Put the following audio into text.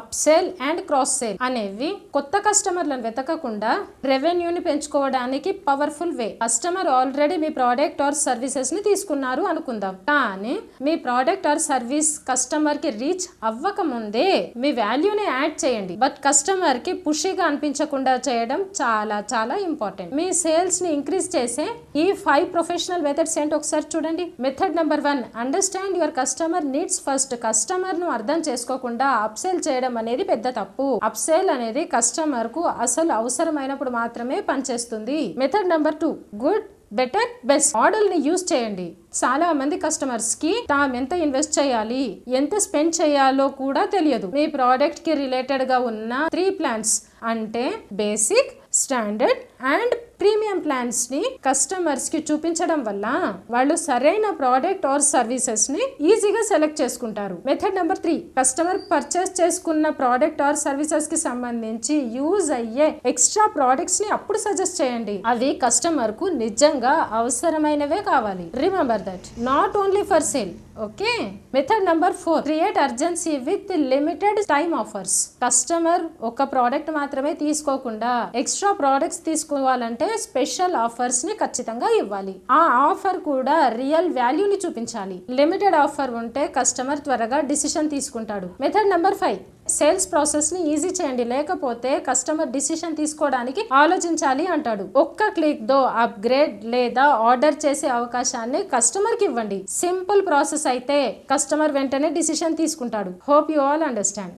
అప్సేల్ and cross sale అనేవి కొత్త కస్టమర్లను వెతకకుండా రెవెన్యూని పెంచుకోవడానికి powerful way. Customer already me product or services ని తీసుకున్నారు అనుకుందాం, కానీ మీ ప్రోడక్ట్ ఆర్ సర్వీస్ కస్టమర్ కి రీచ్ అవ్వక ముందే మీ వాల్యూని యాడ్ చేయండి. బట్ కస్టమర్ కి పుషిగా అనిపించకుండా చేయడం చాలా చాలా ఇంపార్టెంట్. మీ సేల్స్ ని ఇంక్రీజ్ చేసే ఈ 5 ప్రొఫెషనల్ మెథడ్స్ ఏంటి ఒకసారి చూడండి. Method number 1, understand your customer needs first. Customer ను అర్థం చేసుకోకుండా అప్సేల్ చేయడం అనేది పెద్ద తప్పు. అప్సేల్ అనేది కస్టమర్ కు అసలు అవసరమైనప్పుడు మాత్రమే పనిచేస్తుంది. Method number 2, good better best model ని యూజ్ చేయండి. చాలా మంది కస్టమర్స్ కి తాము ఎంత ఇన్వెస్ట్ చేయాలి, ఎంత స్పెండ్ చేయాలో కూడా తెలియదు. మీ ప్రోడక్ట్ కి రిలేటెడ్ గా ఉన్న 3 ప్లాన్స్ అంటే basic, standard and premium plans ని కస్టమర్స్ కి చూపించడం వల్ల వాళ్ళు సరైన ప్రోడక్ట్ ఆర్ సర్వీసెస్ ని ఈజీగా సెలెక్ట్ చేసుకుంటారు. మెథడ్ నెంబర్ 3, కస్టమర్ పర్చేస్ చేసుకున్న ప్రోడక్ట్ ఆర్ సర్వీసెస్ కి సంబంధించి యూజ్ అయ్యే ఎక్స్ట్రా ప్రోడక్ట్స్ ని అప్పుడు సజెస్ట్ చేయండి. అవి కస్టమర్ కు నిజంగా అవసరమైనవే కావాలి. Remember that, not only for sale. Okay. Method number 4, create urgency with limited time offers. Customer ఒక ప్రోడక్ట్ మాత్రమే తీసుకోకుండా ఎక్స్ట్రా ప్రోడక్ట్స్ తీసుకోవాలంటే స్పెషల్ ఆఫర్స్ ని ఖచ్చితంగా ఇవ్వాలి. ఆ ఆఫర్ కూడా రియల్ వాల్యూని చూపించాలి. లిమిటెడ్ ఆఫర్ ఉంటే కస్టమర్ త్వరగా డిసిషన్ తీసుకుంటాడు. మెథడ్ నెంబర్ 5, సేల్స్ ప్రాసెస్ ని ఈజీ చేయండి, లేకపోతే కస్టమర్ డిసిషన్ తీసుకోవడానికి ఆలోచించాలి అంటాడు. ఒక్క క్లిక్ తో అప్గ్రేడ్ లేదా ఆర్డర్ చేసే అవకాశాన్ని కస్టమర్ కి ఇవ్వండి. సింపుల్ ప్రాసెస్ అయితే కస్టమర్ వెంటనే డిసిషన్ తీసుకుంటాడు. Hope you all understand.